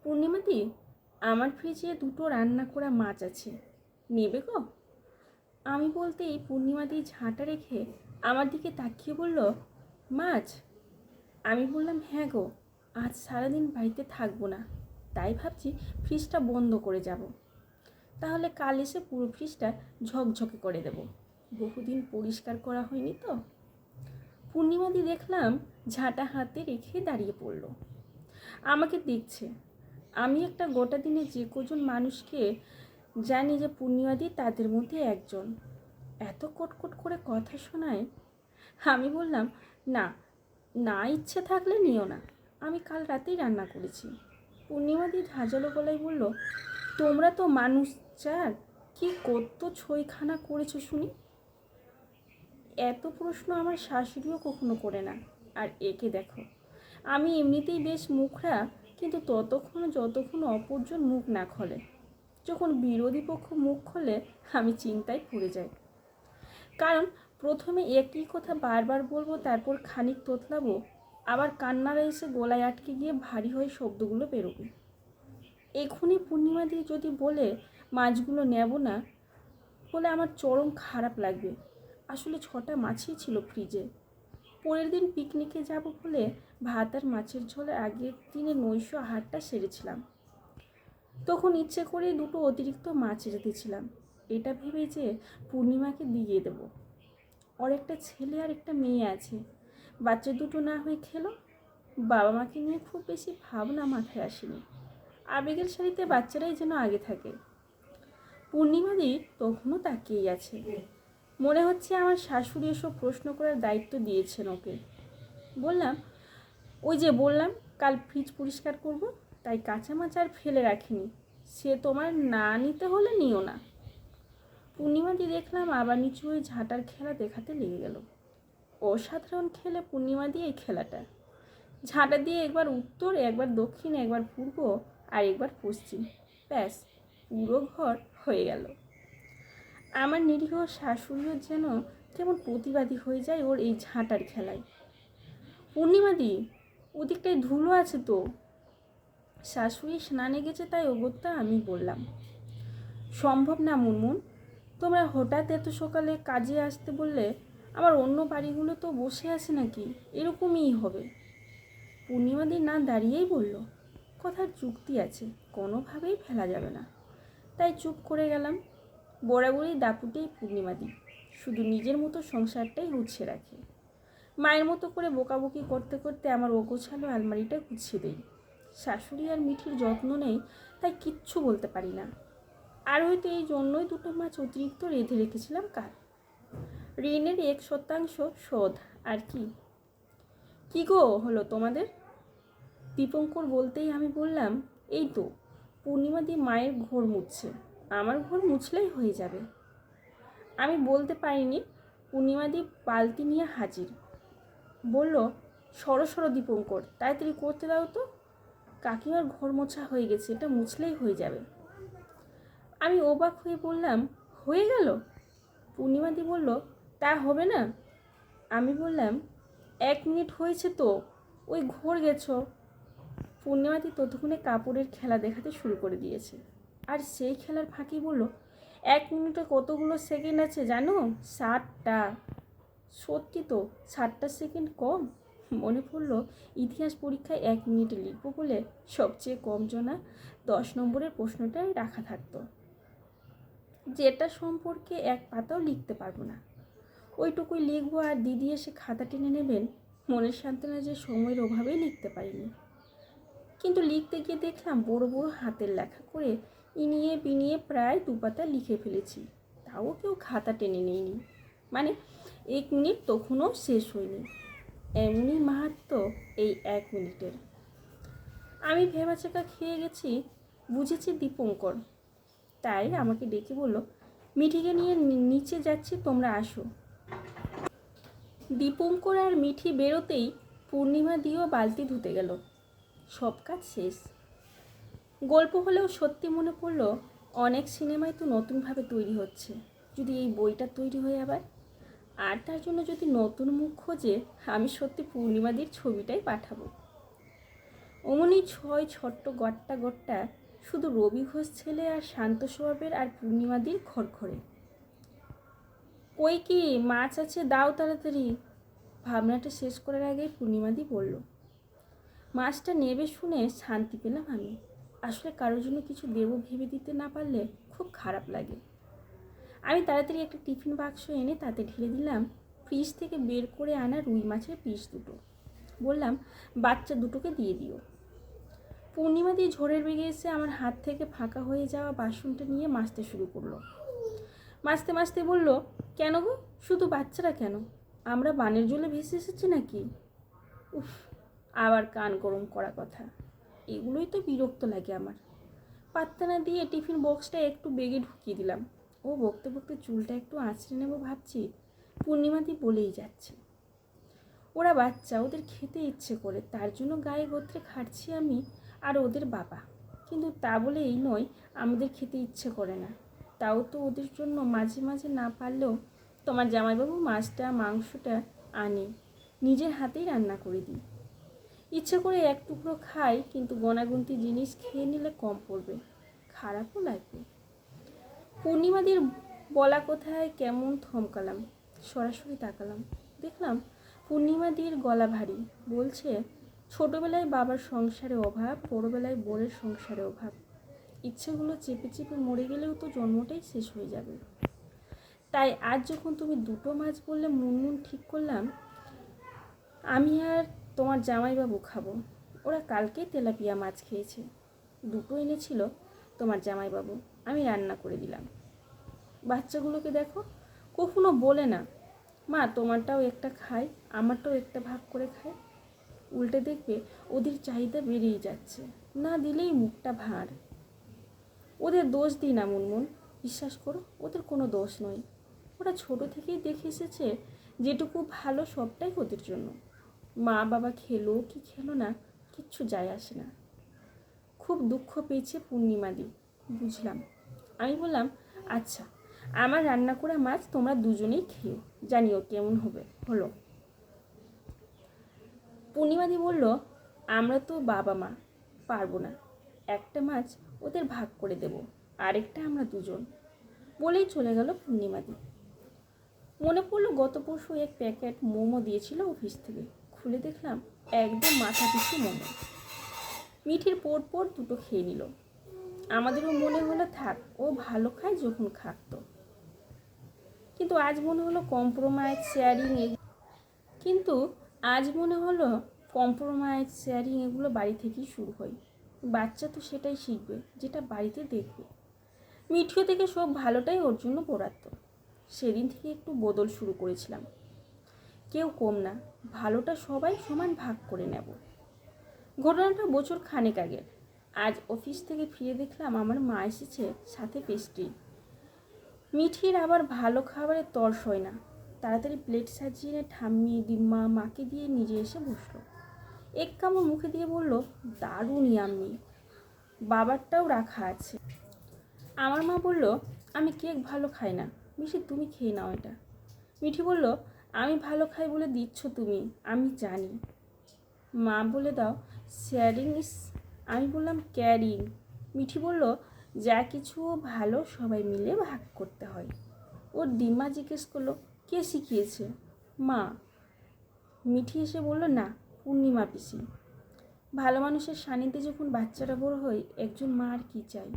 পূর্ণিমাদি, আমার ফ্রিজে দুটো রান্না করা মাছ আছে, নেবে গো? আমি বলতেই পূর্ণিমাদি ঝাঁটা রেখে আমার দিকে তাকিয়ে বলল, মাছ? আমি বললাম, হ্যাঁ গো, আজ সারাদিন বাড়িতে থাকবো না, তাই ভাবছি ফ্রিজটা বন্ধ করে যাব। তাহলে কাল এসে পুরো ফ্রিজটা ঝকঝকে করে দেব, বহুদিন পরিষ্কার করা হয়নি তো। পূর্ণিমাদি দেখলাম ঝাঁটা হাতে রেখে দাঁড়িয়ে পড়ল, আমাকে দেখছে। আমি একটা গোটা দিনে যে কজন মানুষকে জানি যে পূর্ণিমাদি তাদের মধ্যে একজন, এত কটকট করে কথা শোনায়। আমি বললাম, না না, ইচ্ছে থাকলে নিও না, আমি কাল রাতেই রান্না করেছি। পূর্ণিমাদি ধাঁজালো গলায় বলল, তোমরা তো মানুষ চার, কি কত ছইখানা করেছো শুনি। এত প্রশ্ন আমার শাশুড়িও কখনো করে না। আর একে দেখো, আমি এমনিতেই বেশ মুখরা, কিন্তু যতক্ষণ অপরজন মুখ না খোলে। যখন বিরোধী পক্ষ মুখ খোলে আমি চিন্তায় পড়ে যাই। কারণ প্রথমে একই কথা বারবার বলবো, তারপর খানিক তোতলাবো, আবার কান্নারা এসে গলায় আটকে গিয়ে ভারী হয়ে শব্দগুলো বেরোবে। এখনই পূর্ণিমাদি যদি বলে মাছগুলো নেব না, বলে আমার চরম খারাপ লাগবে। আসলে 6টা মাছই ছিল ফ্রিজে। পরের দিন পিকনিকে যাব বলে ভাত আর মাছের ঝোলে আগের দিনে নৈশ আহারটা সেরেছিলাম। তখন ইচ্ছে করে দুটো অতিরিক্ত মাছ রেঁধেছিলাম, এটা ভেবে যে পূর্ণিমাকে দিয়ে দেব। ওর একটা ছেলে আর একটা মেয়ে আছে, বাচ্চা দুটো না হয়ে খেলো। বাবা মাকে নিয়ে খুব বেশি ভাবনা মাথায় আসেনি, আবেগের সারিতে বাচ্চারাই যেন আগে থাকে। পূর্ণিমাদি তখনও তাকিয়েই আছে, মনে হচ্ছে আমার শাশুড়ি এসব প্রশ্ন করার দায়িত্ব দিয়েছেন ওকে। বললাম, ওই যে বললাম কাল ফ্রিজ পরিষ্কার করব, তাই কাঁচা মাছ আর ফেলে রাখিনি, সে তোমার না নিতে হলে নিও না। পূর্ণিমাদি দেখলাম আবার নিচু হয়ে ঝাঁটার খেলা দেখাতে লেগে গেল। অসাধারণ খেলে পূর্ণিমাদি এই খেলাটা। ঝাঁটা দিয়ে একবার উত্তর, একবার দক্ষিণ, একবার পূর্ব, আর একবার পশ্চিম, ব্যাস পুরো ঘর হয়ে গেল। আমার নিরীহ শাশুড়িও যেন কেমন প্রতিবাদী হয়ে যায় ওর এই ঝাঁটার খেলায়। পূর্ণিমাদি, ওদিকটায় ধুলো আছে তো। শাশুড়ি স্নানে গেছে তাই অগত্যা আমি বললাম, সম্ভব না মুনমুন, তোমরা হঠাৎ এত সকালে কাজে আসতে বললে, আমার অন্য বাড়িগুলো তো বসে আছে নাকি, এরকমই হবে। পূর্ণিমাদি না দাঁড়িয়েই বলল, কথার যুক্তি আছে, কোনোভাবেই ফেলা যাবে না। তাই চুপ করে গেলাম। বরাবরই দাপুটেই পূর্ণিমাদি, শুধু নিজের মতো সংসারটাই গুছিয়ে রাখে। মায়ের মতো করে বকাবকি করতে করতে আমার অগোছালো আলমারিটা গুছিয়ে দেই। শাশুড়ি আর মিঠির যত্ন নেই, তাই কিচ্ছু বলতে পারি না। আর হয়তো এই জন্যই দুটো মাছ অতিরিক্ত রেঁধে রেখেছিলাম কাল। ঋণের 1% শোধ, আর কি। কি গো হলো তোমাদের? দীপঙ্কর বলতেই আমি বললাম, এই তো পূর্ণিমাদি মায়ের ঘর মুছছে, আমার ঘর মুছলেই হয়ে যাবে। আমি বলতে পারিনি, পূর্ণিমাদি বালতি নিয়ে হাজির। বলল, সরো সরো দীপঙ্কর, তাড়াতাড়ি করতে দাও তো, কাকিমার ঘর মোছা হয়ে গেছে, এটা মুছলেই হয়ে যাবে। আমি অবাক হয়ে বললাম, হয়ে গেল? পূর্ণিমাদি বলল, তা হবে না। আমি বললাম, 1 মিনিট হয়েছে তো, ওই ঘর গেছো। পূর্ণিমাদি ততক্ষণে কাপড়ের খেলা দেখাতে শুরু করে দিয়েছে, আর সেই খেলার ফাঁকি বলল, 1 মিনিটে কতগুলো সেকেন্ড আছে জানো? 60টা। সত্যি তো, 60টা সেকেন্ড কম। মনে পড়লো ইতিহাস পরীক্ষায় 1 মিনিটে লিখবো বলে সবচেয়ে কম জনা 10 নম্বরের প্রশ্নটাই রাখা থাকতো, যেটা সম্পর্কে 1 পাতাও লিখতে পারবো না। ওইটুকুই লিখবো আর দিদি এসে খাতা টেনে নেবেন। মনের সান্ত্বনা যে সময়ের অভাবেই লিখতে পারিনি, কিন্তু লিখতে গিয়ে দেখলাম বড় বড় হাতের লেখা করে ইনিয়ে বিনিয়ে প্রায় 2 পাতা লিখে ফেলেছি, তাও কেউ খাতা টেনে নেয়নি। মানে 1 মিনিট তখনও শেষ হয়নি। এমনই মাহাত্ম্য এই 1 মিনিটের। আমি ভেবাচাকা খেয়ে গেছি, বুঝেছি দীপঙ্কর, তাই আমাকে ডেকে বলল, মিঠিকে নিয়ে নিচে যাচ্ছি, তোমরা আসো। দীপঙ্কর আর মিঠি বেরোতেই পূর্ণিমা দিয়েও বালতি ধুতে গেল। সব কাজ শেষ। গল্প হলেও সত্যি মনে পড়লো, অনেক সিনেমাই তো নতুনভাবে তৈরি হচ্ছে, যদি এই বইটা তৈরি হয় আবার, আর তার জন্য যদি নতুন মুখ খোঁজে, আমি সত্যি পূর্ণিমাদির ছবিটাই পাঠাবো। অমনি ছয় ছোট্ট গট্টা গট্টা, শুধু রবি ঘোষ ছেলে আর শান্ত স্বভাবের আর পূর্ণিমাদির খড়খড়ে। কই কি মাছ আছে, দাও তাড়াতাড়ি। ভাবনাটা শেষ করার আগেই পূর্ণিমাদি বলল। মাছটা নেবে শুনে শান্তি পেলাম আমি। আসলে কারোর জন্য কিছু দেবো ভেবে দিতে না পারলে খুব খারাপ লাগে। আমি তাড়াতাড়ি একটা টিফিন বাক্স এনে তাতে ঢেলে দিলাম ফ্রিজ থেকে বের করে আনা রুই মাছের পিস দুটো। বললাম, বাচ্চা দুটোকে দিয়ে দিও। পূর্ণিমাদি ঝড়ের বেগে এসে আমার হাত থেকে ফাঁকা হয়ে যাওয়া বাসনটা নিয়ে মাজতে শুরু করলো। মাজতে মাজতে বলল, কেন গো, শুধু বাচ্চারা কেন? আমরা বানের জলে ভেসে এসেছি নাকি? উফ, আবার কান গরম করা কথা। এগুলোই তো বিরক্ত লাগে আমার। পাত্তা না দিয়ে টিফিন বক্সটা একটু বেগে ঢুকিয়ে দিলাম। ও বকতে বকতে চুলটা একটু আঁচড়ে নেবো ভাবছি, পূর্ণিমাদি বলেই যাচ্ছে, ওরা বাচ্চা, ওদের খেতে ইচ্ছে করে, তার জন্য গায়ে গোত্রে খাটছি আমি আর ওদের বাবা। কিন্তু তা বলে এই নয় আমাদের খেতে ইচ্ছে করে না। তাও তো ওদের জন্য মাঝে মাঝে না পারলেও তোমার জামাইবাবু মাছটা মাংসটা আনে, নিজের হাতেই রান্না করে দিই। ইচ্ছে করে এক টুকরো খাই, কিন্তু গনাগুনতি জিনিস খেয়ে নিলে কম পড়বে, খারাপও লাগবে। পূর্ণিমাদির বলা কোথায় কেমন থমকালাম, সরাসরি তাকালাম, দেখলাম পূর্ণিমাদির গলা ভারী। বলছে, ছোটবেলায় বাবার সংসারে অভাব, বড়োবেলায় বোনের সংসারে অভাব। ইচ্ছেগুলো চেপে চেপে মরে গেলেও তো জন্মটাই শেষ হয়ে যাবে। তাই আজ যখন তুমি দুটো মাছ বললে মুনমুন ঠিক করলাম আমি আর তোমার জামাইবাবু খাবো। ওরা কালকেই তেলাপিয়া মাছ খেয়েছে, দুটো এনেছিল তোমার জামাইবাবু, আমি রান্না করে দিলাম। বাচ্চাগুলোকে দেখো, কখনো বলে না মা তোমারটাও একটা খাই, আমারটাও একটা ভাগ করে খাই। উল্টে দেখবে ওদের চাহিদা বেড়েই যাচ্ছে, না দিলেই মুখটা ভার। ওদের দোষ দিই না মুনমুন, বিশ্বাস করো ওদের কোনো দোষ নয়। ওরা ছোট থেকেই দেখে এসেছে যেটুকু ভালো সবটাই ওদের জন্য। মা বাবা খেলো কি খেলো না কিচ্ছু যায় আসে না। খুব দুঃখ পেয়েছে পূর্ণিমাদি, বুঝলাম। আমি বললাম, আচ্ছা আমার রান্না করা মাছ তোমরা দুজনেই খেও, জানিও কেমন হলো। পূর্ণিমাদি বলল, আমরা তো বাবা মা, পারবো না, একটা মাছ ওদের ভাগ করে দেব, আরেকটা আমরা দুজন। বলেই চলে গেল পূর্ণিমাদি। মনে পড়লো গত পরশু এক প্যাকেট মোমো দিয়েছিল অফিস থেকে, খুলে দেখলাম একদম মাথা পিছু মোমো। মিঠির পর দুটো খেয়ে নিল। আমাদেরও মনে হলো থাক, ও ভালো খায় যখন খাক তো। কিন্তু আজ মনে হলো কম্প্রোমাইজ শেয়ারিং এগুলো বাড়ি থেকেই শুরু হয়। বাচ্চা তো সেটাই শিখবে যেটা বাড়িতে দেখবে। মিঠিও থেকে সব ভালোটাই ওর জন্য বরাদ্দ। সেদিন থেকে একটু বদল শুরু করেছিলাম, কেউ কম না, ভালোটা সবাই সমান ভাগ করে নেব। ঘটনাটা বছর খানেক আগের। আজ অফিস থেকে ফিরে দেখলাম আমার মা এসেছে, সাথে পেস্ট্রি। মিঠির আবার ভালো খাবারের তর্স হয় না, তাড়াতাড়ি প্লেট সাজিয়ে এনে ঠাম্মি ডিম্মা মাকে দিয়ে নিজে এসে বসলো। এক কামড় মুখে দিয়ে বলল, দারুণ ইয়াম্মি, বাবারটাও রাখা আছে। আমার মা বলল, আমি কেক ভালো খাই না, মিঠি তুমি খেয়ে নাও এটা। মিঠি বলল, আমি ভালো খাই বলে দিচ্ছ তুমি, আমি জানি। মা বলে দাও শেয়ারিং ইস, আমি বললাম ক্যারিং। মিঠি বলল, যা কিছু ভালো সবাই মিলে ভাগ করতে হয়। ওর ডিম্মা জিজ্ঞেস করলো, কে শিখিয়েছে? মা। মিঠি এসে বলল, না, পূর্ণিমা পিসি। ভালো মানুষের সান্নিধ্যে যখন বাচ্চারা বড় হয়, একজন মা আর কি চাই।